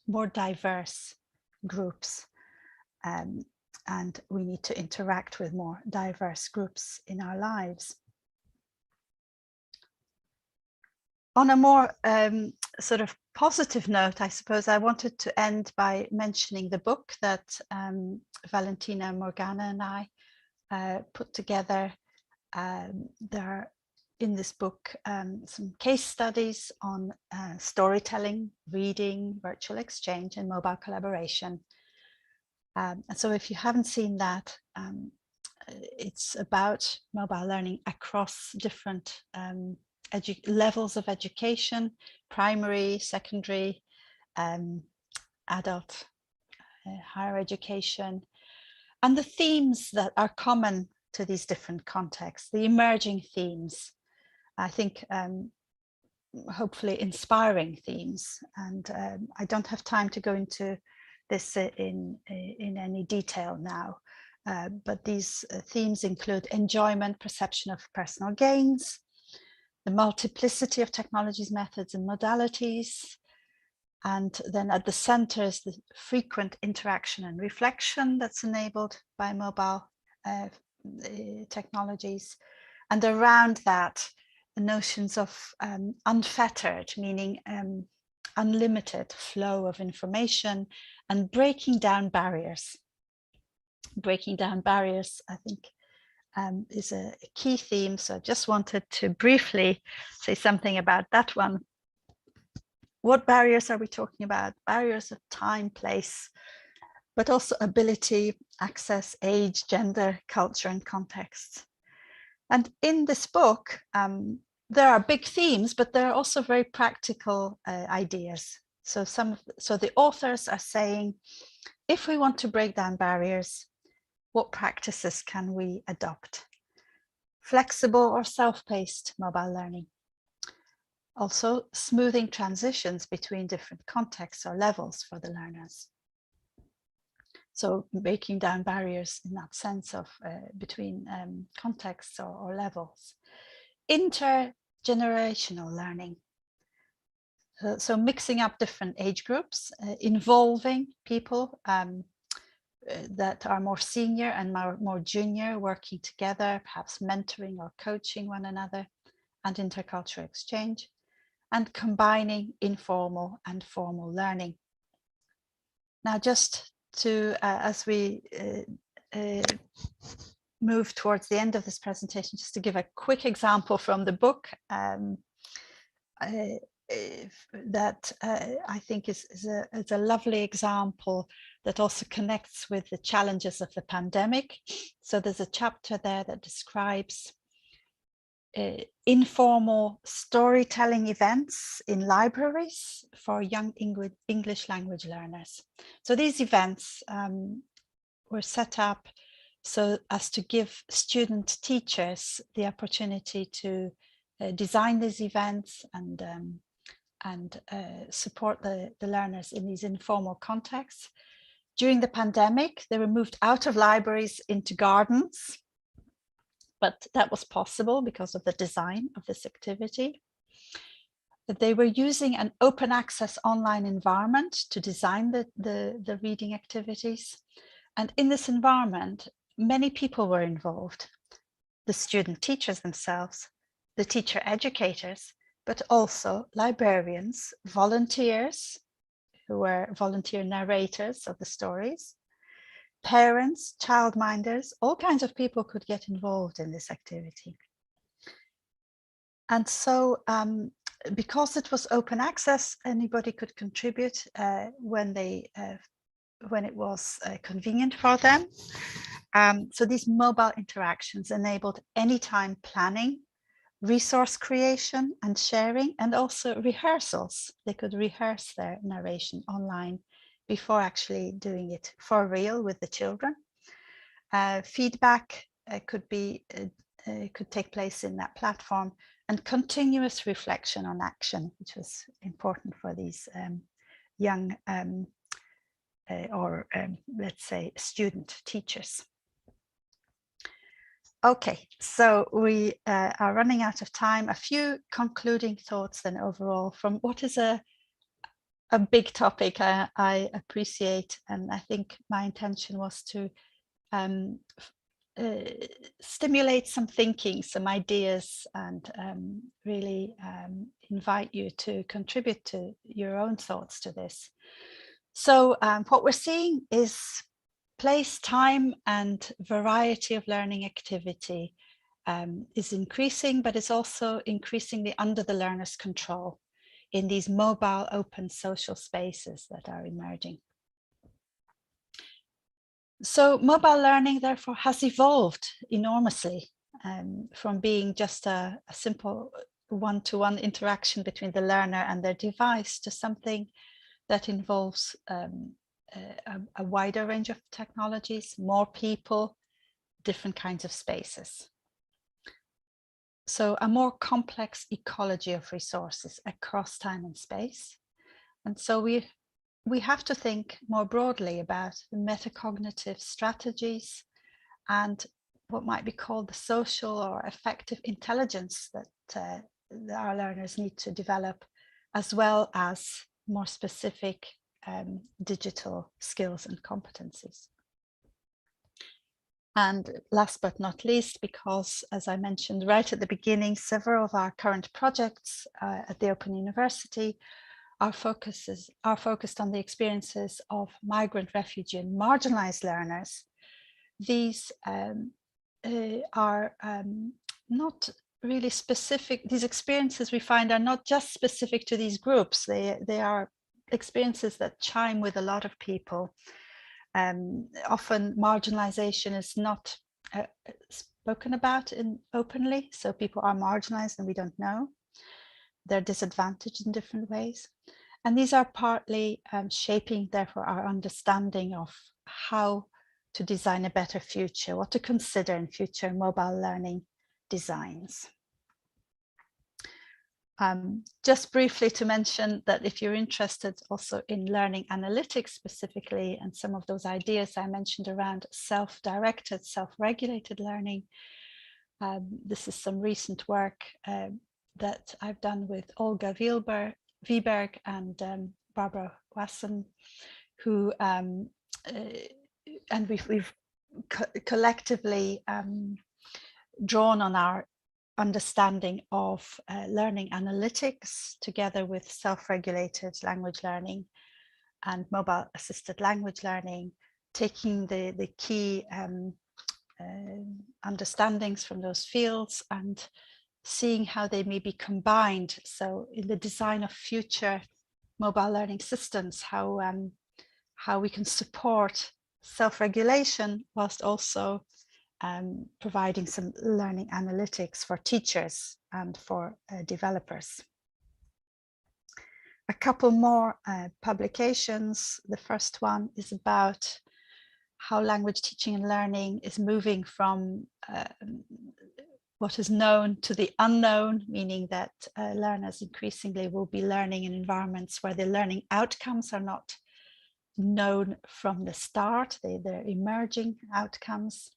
more diverse groups, and we need to interact with more diverse groups in our lives. On a more sort of positive note, I suppose I wanted to end by mentioning the book that Valentina, Morgana and I put together. There are in this book some case studies on storytelling, reading, virtual exchange and mobile collaboration. And so if you haven't seen that, it's about mobile learning across different levels of education, primary, secondary, adult, higher education, and the themes that are common to these different contexts, the emerging themes, I think hopefully inspiring themes. And I don't have time to go into this in any detail now, but these themes include enjoyment, perception of personal gains, the multiplicity of technologies, methods and modalities, and then at the center is the frequent interaction and reflection that's enabled by mobile technologies, and around that notions of unfettered, meaning unlimited flow of information, and breaking down barriers. Breaking down barriers, I think, is a key theme. So I just wanted to briefly say something about that one. What barriers are we talking about? Barriers of time, place, but also ability, access, age, gender, culture, and context. And in this book, there are big themes, but there are also very practical ideas. So the authors are saying, if we want to break down barriers, what practices can we adopt? Flexible or self-paced mobile learning. Also, smoothing transitions between different contexts or levels for the learners. So breaking down barriers in that sense of between contexts or levels. Intergenerational learning. So mixing up different age groups, involving people that are more senior and more junior, working together, perhaps mentoring or coaching one another, and intercultural exchange, and combining informal and formal learning. Now, just to, as we move towards the end of this presentation, just to give a quick example from the book that I think is a lovely example that also connects with the challenges of the pandemic. So there's a chapter there that describes informal storytelling events in libraries for young English language learners. So these events were set up so as to give student teachers the opportunity to design these events and support the learners in these informal contexts. During the pandemic, they were moved out of libraries into gardens, but that was possible because of the design of this activity. They were using an open access online environment to design the reading activities. And in this environment, many people were involved. The student teachers themselves, the teacher educators, but also librarians, volunteers who were volunteer narrators of the stories, parents, childminders, all kinds of people could get involved in this activity. And so because it was open access, anybody could contribute when it was convenient for them. So these mobile interactions enabled anytime planning resource creation and sharing, and also rehearsals. They could rehearse their narration online before actually doing it for real with the children. Feedback could take place in that platform, and continuous reflection on action, which was important for these young let's say student teachers. Okay, so we are running out of time. A few concluding thoughts then overall from what is a big topic I appreciate, and I think my intention was to stimulate some thinking, some ideas, and really invite you to contribute to your own thoughts to this. So what we're seeing is place, time, and variety of learning activity is increasing, but it's also increasingly under the learner's control in these mobile, open social spaces that are emerging. So mobile learning, therefore, has evolved enormously from being just a simple one-to-one interaction between the learner and their device to something that involves a wider range of technologies, more people, different kinds of spaces. So a more complex ecology of resources across time and space. And so we have to think more broadly about the metacognitive strategies and what might be called the social or affective intelligence that our learners need to develop, as well as more specific digital skills and competencies. And last but not least, because as I mentioned right at the beginning, several of our current projects at the Open University are focused on the experiences of migrant, refugee, and marginalized learners. These are not really specific. These experiences we find are not just specific to these groups. They are experiences that chime with a lot of people. Often marginalization is not spoken about openly, so people are marginalized and we don't know. They're disadvantaged in different ways. And these are partly shaping, therefore, our understanding of how to design a better future, what to consider in future mobile learning designs. Just briefly to mention that if you're interested also in learning analytics specifically, and some of those ideas I mentioned around self-directed, self-regulated learning, this is some recent work that I've done with Olga Wiberg and Barbara Wasson, who and we've collectively drawn on our understanding of learning analytics together with self-regulated language learning and mobile assisted language learning, taking the key understandings from those fields and seeing how they may be combined. So in the design of future mobile learning systems, how we can support self-regulation whilst also providing some learning analytics for teachers and for developers. A couple more publications. The first one is about how language teaching and learning is moving from what is known to the unknown, meaning that learners increasingly will be learning in environments where the learning outcomes are not known from the start. They're emerging outcomes.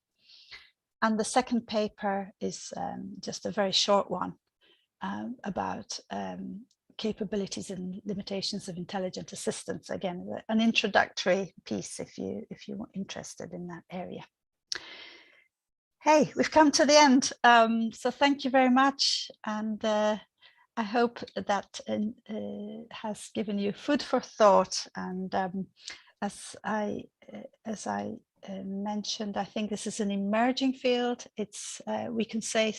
And the second paper is just a very short one about capabilities and limitations of intelligent assistance. Again, an introductory piece if you're interested in that area. Hey, we've come to the end. So thank you very much. And I hope that has given you food for thought. And as I mentioned, I think this is an emerging field. It's we can say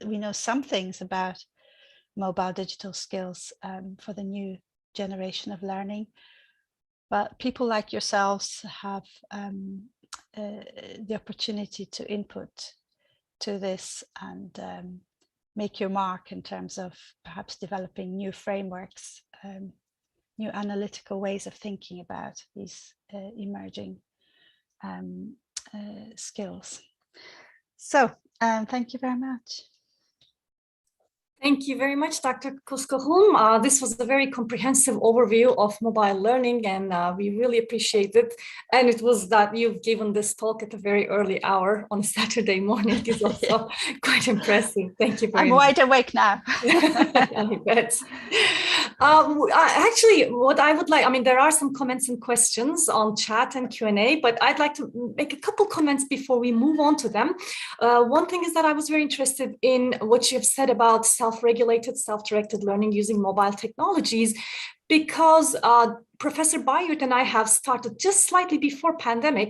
we know some things about mobile digital skills for the new generation of learning, but people like yourselves have the opportunity to input to this and make your mark in terms of perhaps developing new frameworks, new analytical ways of thinking about these emerging skills. So thank you very much. Thank you very much, Dr. Kukulska-Hulme. This was a very comprehensive overview of mobile learning, and we really appreciate it. And it was that you've given this talk at a very early hour on a Saturday morning is also quite impressive. Thank you very much. I'm wide awake now. I bet. Actually, what I would like, I mean, there are some comments and questions on chat and Q&A, but I'd like to make a couple comments before we move on to them. One thing is that I was very interested in what you have said about self-regulated, self-directed learning using mobile technologies, because Professor Bayurt and I have started just slightly before pandemic.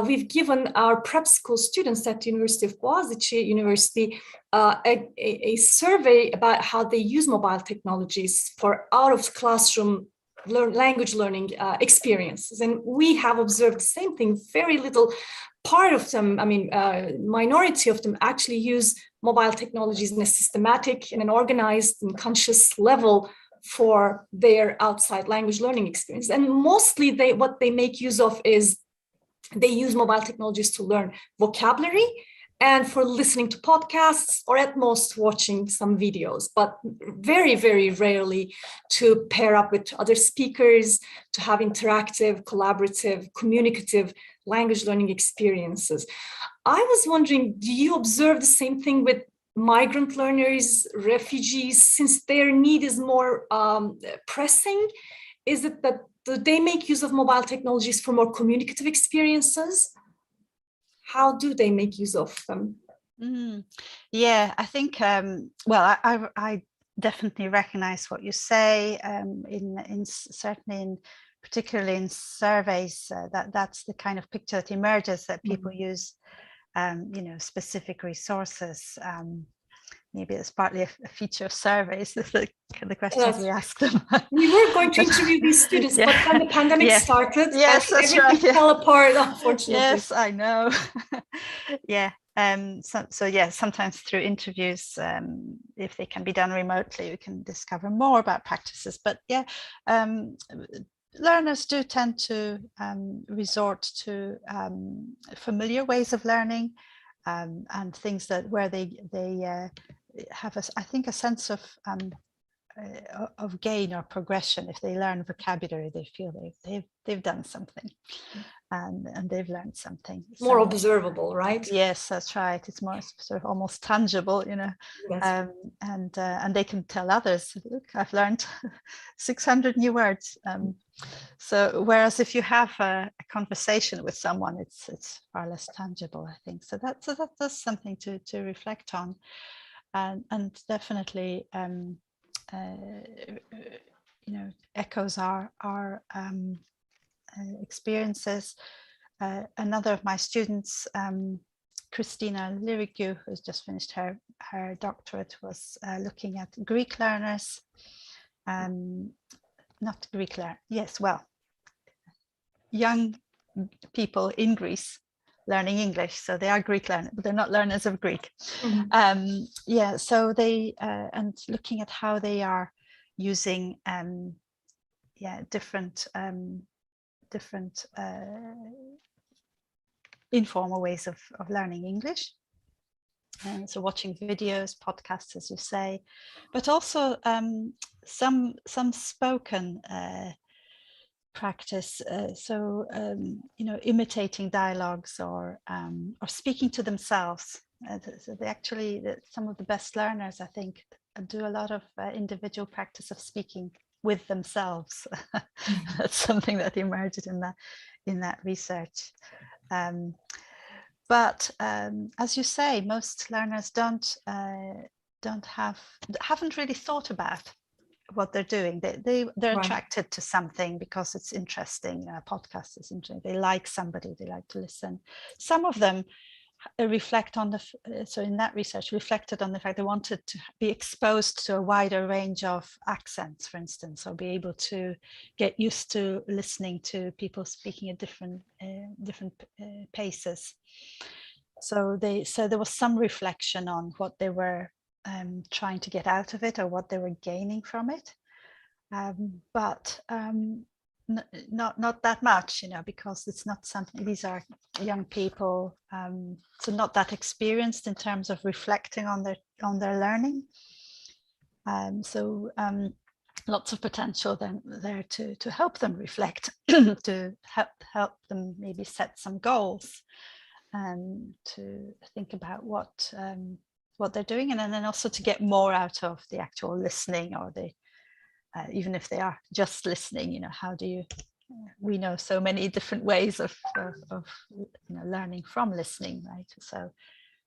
We've given our prep school students at the University of Boğaziçi University a survey about how they use mobile technologies for out-of-classroom language learning experiences. And we have observed the same thing. Very little part of them, I mean, minority of them actually use mobile technologies in a systematic, in an organized and conscious level for their outside language learning experience. And mostly what they make use of is they use mobile technologies to learn vocabulary and for listening to podcasts, or at most watching some videos, but very, very rarely to pair up with other speakers, to have interactive, collaborative, communicative language learning experiences. I was wondering, do you observe the same thing with migrant learners, refugees, since their need is more pressing? Is it that they make use of mobile technologies for more communicative experiences? How do they make use of them? Yeah, I think, well, I definitely recognize what you say, certainly particularly in surveys, that's the kind of picture that emerges, that people use, you know, specific resources. Maybe it's partly a feature of surveys, the questions we ask them. We were going to interview these students, but then the pandemic started. Yes, that's right. Fell apart, unfortunately. Yes, I know. Yeah. So yeah, sometimes through interviews, if they can be done remotely, we can discover more about practices. But yeah, learners do tend to resort to familiar ways of learning, and things that where they have I think a sense of gain or progression. If they learn vocabulary, they feel they've done something, and they've learned something. More observable, right? Yes, that's right. It's more sort of almost tangible, you know. Yes. And they can tell others, look, I've learned 600 new words. So whereas if you have a conversation with someone, it's far less tangible, I think. So that's something to reflect on, and definitely you know, echoes our experiences. Another of my students, Christina Lirigu, who's just finished her doctorate, was looking at Greek learners. Not Greek learners, yes, well, young people in Greece learning English, so they are Greek learners, but they're not learners of Greek. Yeah, so they and looking at how they are using different informal ways of learning English. And so watching videos, podcasts, as you say, but also some spoken practice. So you know, imitating dialogues or speaking to themselves. So they actually, some of the best learners, I think, do a lot of individual practice of speaking with themselves. That's something that emerged in that research. But as you say, most learners haven't really thought about what they're doing. They're right. Attracted to something because it's interesting. A podcast is interesting. They like somebody. They like to listen. Some of them reflect on so in that research reflected on the fact they wanted to be exposed to a wider range of accents, for instance, or be able to get used to listening to people speaking at different paces. So there was some reflection on what they were trying to get out of it or what they were gaining from it. But not that much, because it's not something, these are young people, so not that experienced in terms of reflecting on their learning. So lots of potential then there to help them reflect, to help them maybe set some goals, and to think about what they're doing, and then also to get more out of the actual listening, or the even if they are just listening, how do you, we know so many different ways of learning from listening, right?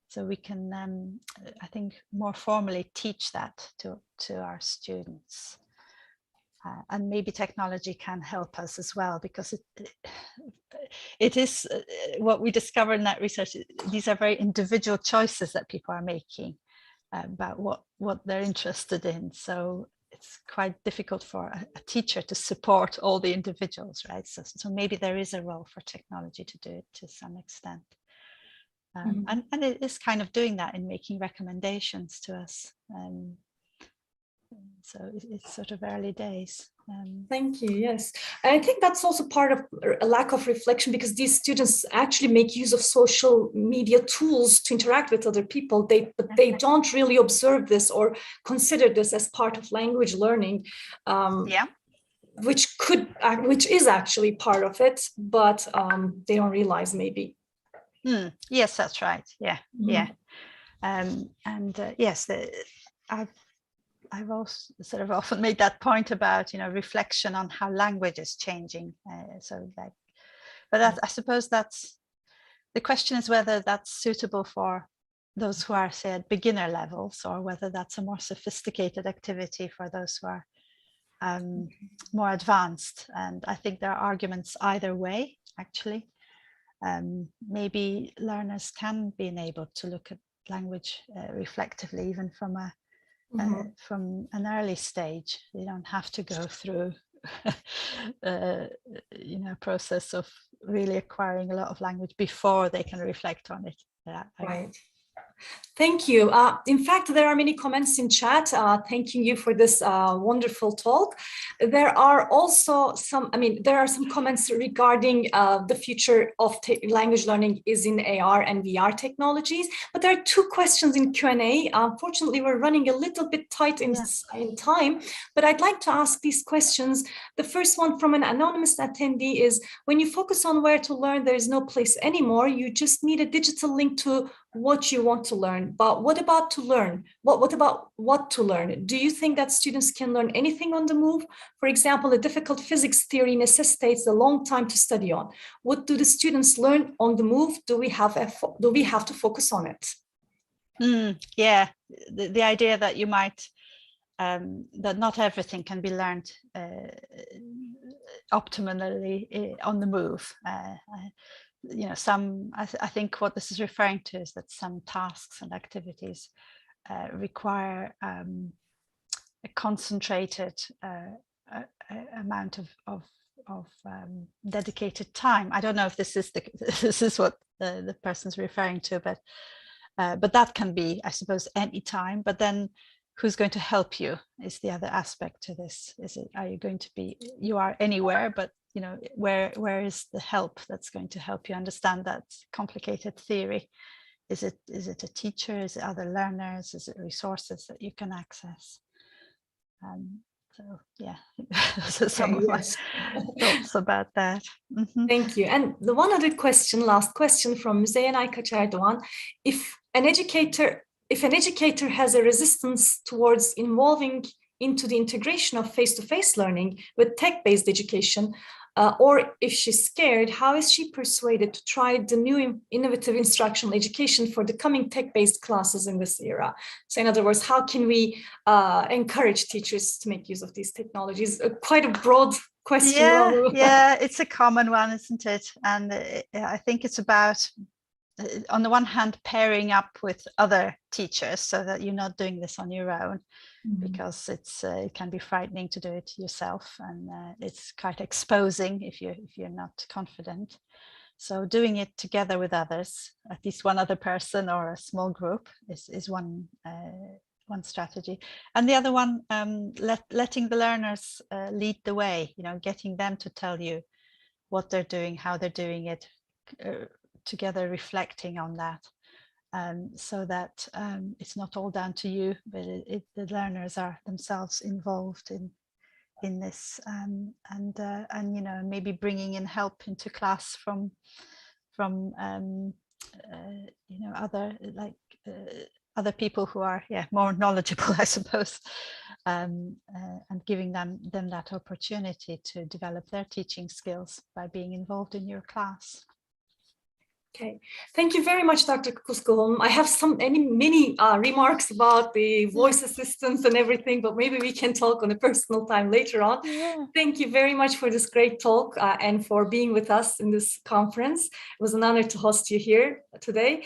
So we can, I think, more formally teach that to our students. And maybe technology can help us as well, because it is what we discover in that research. These are very individual choices that people are making about what they're interested in. So it's quite difficult for a teacher to support all the individuals, right? So maybe there is a role for technology to do it to some extent. And it is kind of doing that in making recommendations to us. So it's sort of early days. Thank you. Yes, and I think that's also part of a lack of reflection, because these students actually make use of social media tools to interact with other people. But they don't really observe this or consider this as part of language learning. Which is actually part of it, but they don't realize maybe. Yes, that's right. Yeah, yeah. Yes, I've also sort of often made that point about reflection on how language is changing. But I suppose that's the question, is whether that's suitable for those who are, say, at beginner levels, or whether that's a more sophisticated activity for those who are more advanced. And I think there are arguments either way, actually. Maybe learners can be enabled to look at language reflectively, even from an early stage. They don't have to go through a process of really acquiring a lot of language before they can reflect on it. Right. Thank you. In fact, there are many comments in chat thanking you for this wonderful talk. There are also some comments regarding the future of language learning is in AR and VR technologies. But there are two questions in Q&A. Unfortunately, we're running a little bit tight in time, but I'd like to ask these questions. The first one from an anonymous attendee is, when you focus on where to learn, there is no place anymore. You just need a digital link to what you want to learn. But what about to learn? What about what to learn? Do you think that students can learn anything on the move? For example, a difficult physics theory necessitates a long time to study on. What do the students learn on the move? Do we have to focus on it? Yeah, the idea that you might that not everything can be learned optimally on the move. I think what this is referring to is that some tasks and activities require a concentrated amount of dedicated time. I don't know if this is what the person's referring to, but that can be, I suppose, any time. But then, who's going to help you is the other aspect to this. Are you going to be? You are anywhere, but where is the help that's going to help you understand that complicated theory? Is it a teacher? Is it other learners? Is it resources that you can access? So yeah, those are some of my thoughts about that. Thank you. And the one other question, last question from Müzeyyen Aykaç-Erdoğan: if an educator has a resistance towards involving into the integration of face-to-face learning with tech-based education, or if she's scared, how is she persuaded to try the new innovative instructional education for the coming tech-based classes in this era? So in other words, how can we encourage teachers to make use of these technologies? Quite a broad question. Yeah, it's a common one, isn't it? And I think it's about, on the one hand, pairing up with other teachers so that you're not doing this on your own, because it can be frightening to do it yourself, and it's quite exposing if you're not confident. So doing it together with others, at least one other person or a small group, is one one strategy. And the other one, letting the learners lead the way, you know, getting them to tell you what they're doing, how they're doing it, together reflecting on that, so that it's not all down to you, but the learners are themselves involved in this, and you know, maybe bringing in help into class from you know, other people who are more knowledgeable, I suppose, and giving them that opportunity to develop their teaching skills by being involved in your class. Okay, thank you very much, Dr. Kukulska-Hulme. I have many remarks about the voice assistants and everything, but maybe we can talk on a personal time later on. Yeah. Thank you very much for this great talk and for being with us in this conference. It was an honor to host you here today.